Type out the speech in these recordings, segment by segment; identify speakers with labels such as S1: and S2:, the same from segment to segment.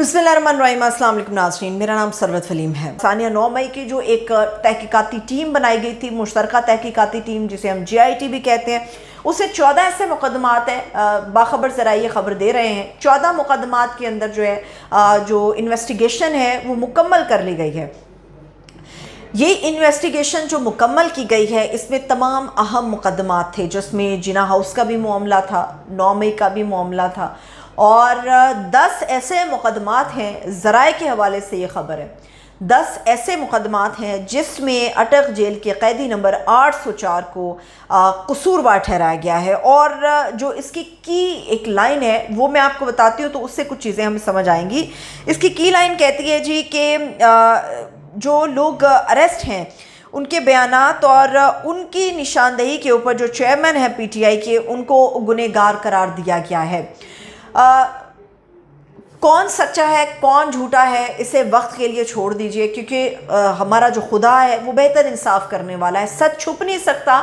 S1: बिस्मिल्लाहिर्रहमानिर्रहीम, अस्सलाम वालेकुम नाज़रीन। मेरा नाम सरवत फलीम है। सानिया 9 मई की जो एक तहकीकाती टीम बनाई गई थी, मुश्तरका तहकीकाती टीम जिसे हम GIT भी कहते हैं, उसे 14 ऐसे मुकदमात हैं, बाखबर ज़रा ये ख़बर दे रहे हैं 14 मुकदमात के अंदर जो है जो इन्वेस्टिगेशन है वो मुकम्मल कर ली गई है। ये इन्वेस्टिगेशन जो मुकम्मल की गई है इसमें तमाम अहम मुकदमात थे, जिसमें जिना हाउस का भी मामला था, 9 मई का भी मामला था और 10 ऐसे मुकदमात हैं। ज़राए के हवाले से ये ख़बर है 10 ऐसे मुकदमात हैं जिसमें अटक जेल के कैदी नंबर 804 को कसूरवार ठहराया गया है। और जो इसकी की एक लाइन है वो मैं आपको बताती हूँ तो उससे कुछ चीज़ें हमें समझ आएंगी। इसकी की लाइन कहती है जी कि जो लोग अरेस्ट हैं उनके बयानात और उनकी निशानदेही के ऊपर जो चेयरमैन है PTI के, उनको गुनहगार करार दिया गया है। कौन सच्चा है कौन झूठा है इसे वक्त के लिए छोड़ दीजिए, क्योंकि हमारा जो खुदा है वो बेहतर इंसाफ करने वाला है। सच छुप नहीं सकता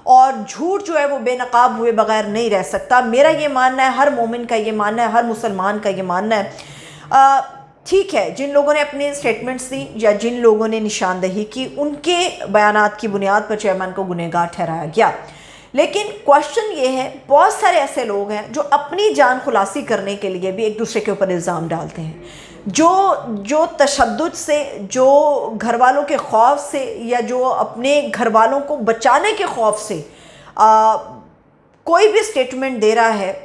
S1: और झूठ जो है वो बेनकाब हुए बगैर नहीं रह सकता। मेरा ये मानना है, हर मोमिन का ये मानना है, हर मुसलमान का ये मानना है। ठीक है, जिन लोगों ने अपने स्टेटमेंट्स दी या जिन लोगों ने निशानदेही की, उनके बयानात की बुनियाद पर चेयरमैन को गुनहगार ठहराया गया। लेकिन क्वेश्चन ये है, बहुत सारे ऐसे लोग हैं जो अपनी जान खुलासी करने के लिए भी एक दूसरे के ऊपर इल्ज़ाम डालते हैं, जो तशद्दुद से, जो घर वालों के खौफ से या जो अपने घर वालों को बचाने के खौफ से कोई भी स्टेटमेंट दे रहा है,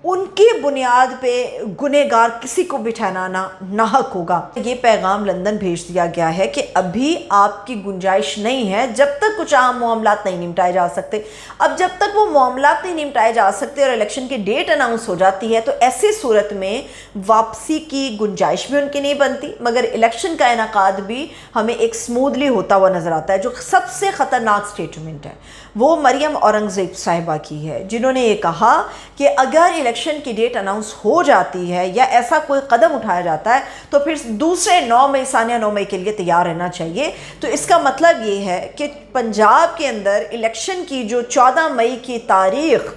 S1: उनकी बुनियाद पे गुनहगार किसी को भी ठहराना नाहक होगा। ये पैगाम लंदन भेज दिया गया है कि अभी आपकी गुंजाइश नहीं है जब तक कुछ आम मामलात नहीं निपटाए जा सकते। अब जब तक वो मामलात नहीं निपटाए जा सकते और इलेक्शन की डेट अनाउंस हो जाती है तो ऐसी सूरत में वापसी की गुंजाइश भी उनकी नहीं बनती, मगर इलेक्शन का इनेकाद भी हमें एक स्मूथली होता हुआ नज़र आता है। जो सबसे ख़तरनाक स्टेटमेंट है वो मरियम औरंगज़ेब साहिबा की है, जिन्होंने ये कहा कि अगर इलेक्शन की डेट अनाउंस हो जाती है या ऐसा कोई कदम उठाया जाता है तो फिर दूसरे 9 मई सानिया 9 मई के लिए तैयार रहना चाहिए। तो इसका मतलब ये है कि पंजाब के अंदर इलेक्शन की जो 14 मई की तारीख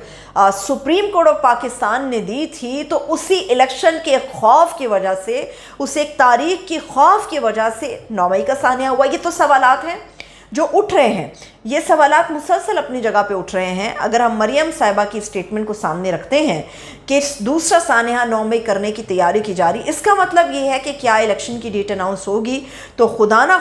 S1: सुप्रीम कोर्ट ऑफ पाकिस्तान ने दी थी, तो उसी इलेक्शन के खौफ की वजह से, उस एक तारीख की खौफ की वजह से 9 मई का सानिया हुआ। ये तो सवालात हैं जो उठ रहे हैं, ये सवालात मुसलसल अपनी जगह पे उठ रहे हैं। अगर हम मरियम साहिबा की स्टेटमेंट को सामने रखते हैं कि दूसरा सानिया 9 मई करने की तैयारी की जा रही, इसका मतलब ये है कि क्या इलेक्शन की डेट अनाउंस होगी तो खुदा ना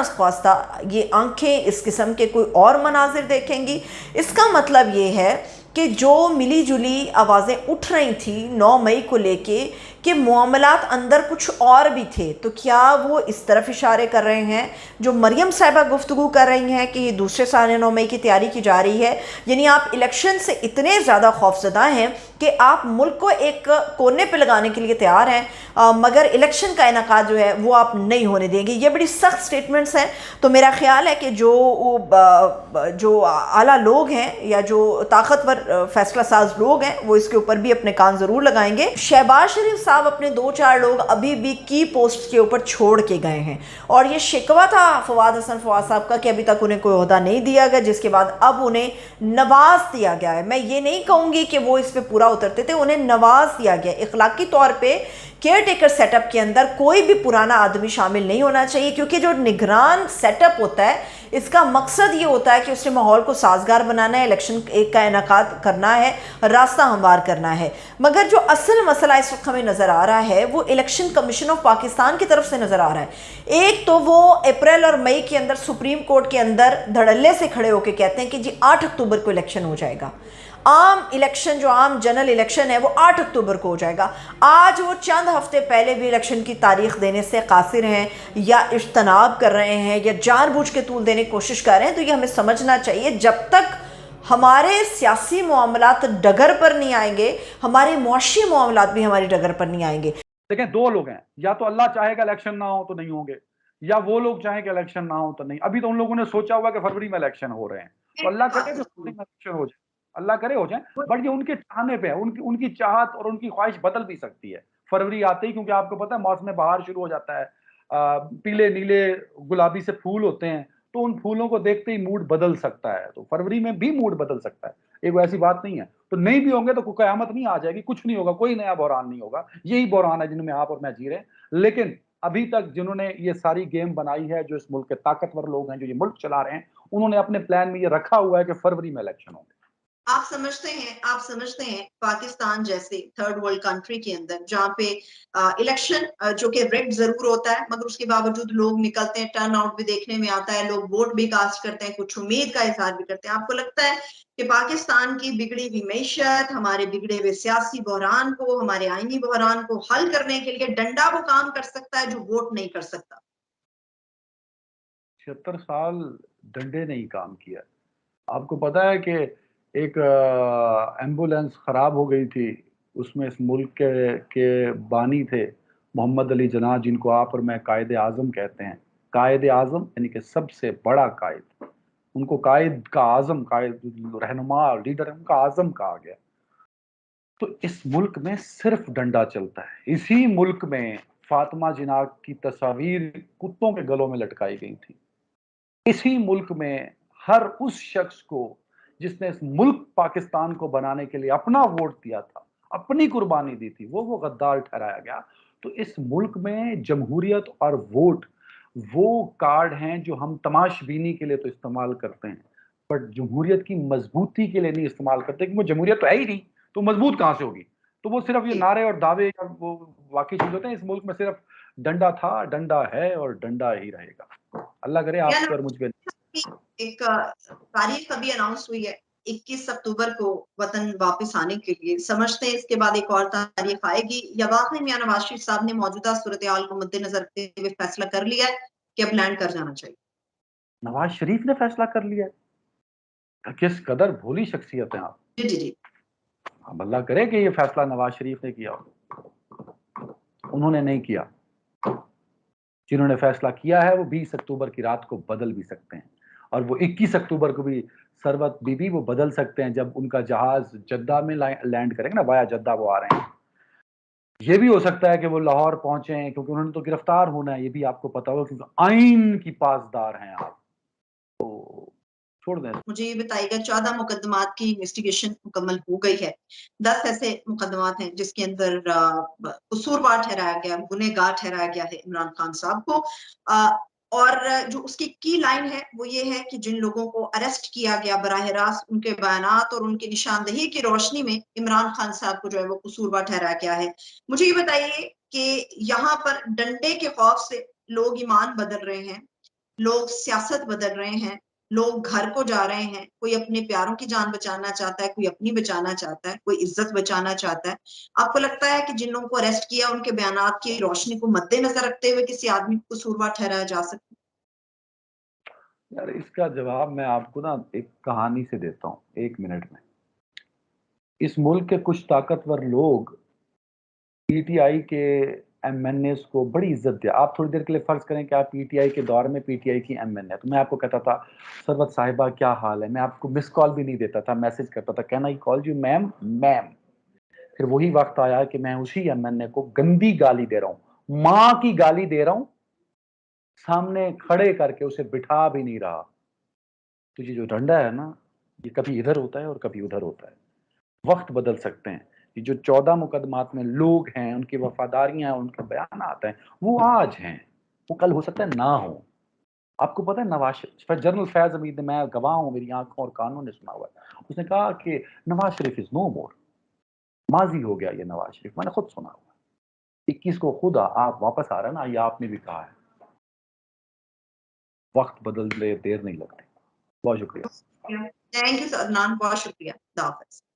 S1: ख्वास्ता ये आंखें इस किस्म के कोई और मनाजिर देखेंगी। इसका मतलब ये है कि जो मिली जुली आवाज़ें उठ रही थी 9 मई को लेके कि मामलात अंदर कुछ और भी थे, तो क्या वो इस तरफ इशारे कर रहे हैं जो मरियम साहिबा गुफ्तगू कर रही हैं कि दूसरे सानिया 9 मई की तैयारी की जा रही है। यानी आप इलेक्शन से इतने ज़्यादा खौफजदा हैं कि आप मुल्क को एक कोने पे लगाने के लिए तैयार हैं, मगर इलेक्शन का इनेकाद जो है वो आप नहीं होने देंगे। ये बड़ी सख्त स्टेटमेंट्स हैं। तो मेरा ख्याल है कि जो आला लोग हैं या जो ताकतवर फैसला साज लोग हैं वो इसके ऊपर भी अपने कान ज़रूर लगाएंगे। शहबाज शरीफ साहब अपने 2-4 लोग अभी भी की पोस्ट के ऊपर छोड़ के गए हैं और ये शिकवा था फवाद हसन फवाद साहब का कि अभी तक उन्हें कोई ओहदा नहीं दिया गया, जिसके बाद अब उन्हें नवाज दिया गया है। मैं ये नहीं कहूँगी कि वो इस पर पूरा उतरते थे, उन्हें नवाज दिया गया। इखलाकी तौर पे केयर टेकर सेटअप के अंदर कोई भी पुराना आदमी शामिल नहीं होना चाहिए, क्योंकि जो निगरान सेटअप होता है इसका मकसद ये होता है कि उसने माहौल को साजगार बनाना है, इलेक्शन एक का इनेकाद करना है, रास्ता हमवार करना है। मगर जो असल मसला इस वक्त हमें नज़र आ रहा है वो इलेक्शन कमीशन ऑफ पाकिस्तान की तरफ से नज़र आ रहा है। एक तो वो अप्रैल और मई के अंदर सुप्रीम कोर्ट के अंदर धड़ल्ले से खड़े होकर कहते हैं कि जी 8 अक्टूबर को इलेक्शन हो जाएगा। आम इलेक्शन, जो आम जनरल इलेक्शन है वो 8 अक्टूबर को हो जाएगा। आज वो चंद हफ्ते पहले भी इलेक्शन की तारीख देने से कासिर हैं या इज्तनाब कर रहे हैं या जानबूझ के तूल देने की कोशिश कर रहे हैं। तो ये हमें समझना चाहिए, जब तक हमारे सियासी मामलात डगर पर नहीं आएंगे, हमारे मुआशी मामलात भी हमारी डगर पर नहीं आएंगे।
S2: देखें, दो लोग हैं, या तो अल्लाह चाहेगा इलेक्शन ना हो तो नहीं होंगे, या वो लोग चाहें कि इलेक्शन ना हो तो नहीं। अभी तो उन लोगों ने सोचा हुआ कि फरवरी में इलेक्शन हो रहे हैं, तो अल्लाह करे कि फरवरी में इलेक्शन हो जाए, अल्लाह करे हो जाए। बट ये उनके चाहने पे है, उनकी चाहत और उनकी ख्वाहिश बदल भी सकती है फरवरी आते ही, क्योंकि आपको पता है मौसम बहार शुरू हो जाता है, पीले नीले गुलाबी से फूल होते हैं, तो उन फूलों को देखते ही मूड बदल सकता है। तो फरवरी में भी मूड बदल सकता है, एक वो ऐसी बात नहीं है। तो नहीं भी होंगे तो कयामत नहीं आ जाएगी, कुछ नहीं होगा, कोई नया बहरान नहीं होगा। यही बहरान है जिनमें आप और मैं जी रहे हैं। लेकिन अभी तक जिन्होंने ये सारी गेम बनाई है, जो इस मुल्क के ताकतवर लोग हैं, जो ये मुल्क चला रहे हैं, उन्होंने अपने प्लान में ये रखा हुआ है कि फरवरी में इलेक्शन होंगे।
S3: आप समझते हैं पाकिस्तान जैसे थर्ड वर्ल्ड कंट्री के अंदर जहाँ पे इलेक्शन जो कि रेड जरूर होता है, मगर उसके बावजूद लोग निकलते हैं, टर्न आउट भी देखने में आता है, लोग वोट भी कास्ट करते हैं, कुछ उम्मीद का इजहार भी करते हैं। आपको लगता है कि पाकिस्तान की बिगड़ी हुई मैशत, हमारे बिगड़े हुए सियासी बहरान को, हमारे आईनी बहरान को हल करने के लिए डंडा वो काम कर सकता है जो वोट नहीं कर सकता?
S2: 76 साल डंडे ने ही काम किया। आपको पता है कि एक एम्बुलेंस खराब हो गई थी, उसमें इस मुल्क के बानी थे मोहम्मद अली जिन्ना, जिनको आप और मैं कायदे आजम कहते हैं। कायदे आजम यानी कि सबसे बड़ा कायद, उनको कायद का आजम, कायद रहनुमा लीडर है, उनका आजम कहा गया। तो इस मुल्क में सिर्फ डंडा चलता है। इसी मुल्क में फातिमा जिन्ना की तस्वीर कुत्तों के गलों में लटकाई गई थी। इसी मुल्क में हर उस शख्स को जिसने इस मुल्क पाकिस्तान को बनाने के लिए अपना वोट दिया था, अपनी कुर्बानी दी थी, वो गद्दार ठहराया गया। तो इस मुल्क में जमहूरियत और वोट वो कार्ड हैं जो हम तमाशबीनी के लिए तो इस्तेमाल करते हैं, बट जमहूरियत की मजबूती के लिए नहीं इस्तेमाल करते, क्योंकि वो जमहूरियत तो है ही नहीं, तो मजबूत कहां से होगी। तो वो सिर्फ ये नारे और दावे या वो वाकई चीज होते हैं। इस मुल्क में सिर्फ डंडा था, डंडा है और डंडा ही रहेगा। अल्लाह करे आप पर मुझ पे।
S3: एक तारीख अभी अनाउंस हुई है 21 अक्टूबर को वतन वापस आने के लिए। समझते हैं इसके बाद एक और तारीख आएगी, या वाकई मियां नवाज शरीफ साहब ने मौजूदा सूरत हाल को मद्देनजर रखते हुए फैसला कर लिया है कि अब लैंड कर जाना चाहिए?
S2: नवाज शरीफ ने फैसला कर लिया है। किस कदर भोली शख्सियत हैं आप।
S3: जी जी जी।
S2: अब अल्लाह करे कि ये फैसला नवाज शरीफ ने किया हो। उन्होंने नहीं किया। जिन्होंने फैसला किया है वो 20 अक्टूबर की रात को बदल भी सकते हैं, और वो 21 अक्टूबर को भी सरवत बीबी वो बदल सकते हैं, जब उनका जहाज जद्दा में लैंड करेंगे ना, वाया जद्दा वो आ रहे हैं। ये भी हो सकता है कि वो लाहौर पहुंचे हैं, क्योंकि उन्होंने तो गिरफ्तार होना है, ये भी आपको पता होगा, क्योंकि आइन की पासदार हैं आप। तो छोड़ दें।
S3: मुझे ये बताइएगा, 14 मुकदमात की इन्वेस्टिगेशन मुकम्मल हो गई है। 10 ऐसे मुकदमात हैं जिसके अंदर कसूरवार ठहराया गया, गुनहगार ठहराया गया है इमरान खान साहब को। और जो उसकी की लाइन है वो ये है कि जिन लोगों को अरेस्ट किया गया बराह रास्त उनके बयानात और उनकी निशानदही की रोशनी में इमरान खान साहब को जो है वो कसूरवार ठहराया गया है। मुझे ये बताइए कि यहाँ पर डंडे के खौफ से लोग ईमान बदल रहे हैं, लोग सियासत बदल रहे हैं, लोग घर को जा रहे हैं, कोई अपने प्यारों की जान बचाना चाहता है, कोई अपनी बचाना चाहता है, कोई इज्जत बचाना चाहता है। आपको लगता है कि जिन लोगों को अरेस्ट किया उनके बयानात की रोशनी को मद्देनजर रखते हुए किसी आदमी को कसूरवार ठहराया जा सकता
S2: यार इसका जवाब मैं आपको ना एक कहानी से देता हूँ, 1 मिनट में। इस मुल्क के कुछ ताकतवर लोग पीटीआई के एमएनए को बड़ी इज्जत दिया। आप थोड़ी देर के लिए फर्ज करें कि आप पीटीआई के दौर में पीटीआई की एमएनए, तो मैं आपको कहता था सरवत साहिबा क्या हाल है, मैं आपको मिस कॉल भी नहीं देता था, मैसेज करता था, कहना ही कॉल यू मैम मैम। फिर वही वक्त आया कि मैं उसी एमएनए को गंदी गाली दे रहा हूँ, माँ की गाली दे रहा हूँ, सामने खड़े करके उसे बिठा भी नहीं रहा। तो ये जो डंडा है ना, ये कभी इधर होता है और कभी उधर होता है। वक्त बदल सकते हैं। ये जो 14 मुकदमात में लोग हैं, उनकी वफादारियां हैं, उनके बयान आते हैं, वो आज हैं, वो कल हो सकता है ना हो। आपको पता है नवाज जनरल फैज हमीद ने, मैं गवाह हूं, मेरी आंखों और कानों ने सुना हुआ है, उसने कहा कि नवाज शरीफ इज नो मोर, माजी हो गया ये नवाज शरीफ। मैंने खुद सुना हुआ। 21 को खुद आप वापस आ रहे हैं ना, ये आपने भी कहा है। वक्त बदलने देर नहीं लगती। बहुत शुक्रिया।
S3: है? थैंक यू अदनान, बहुत शुक्रिया। खुदा हाफिज।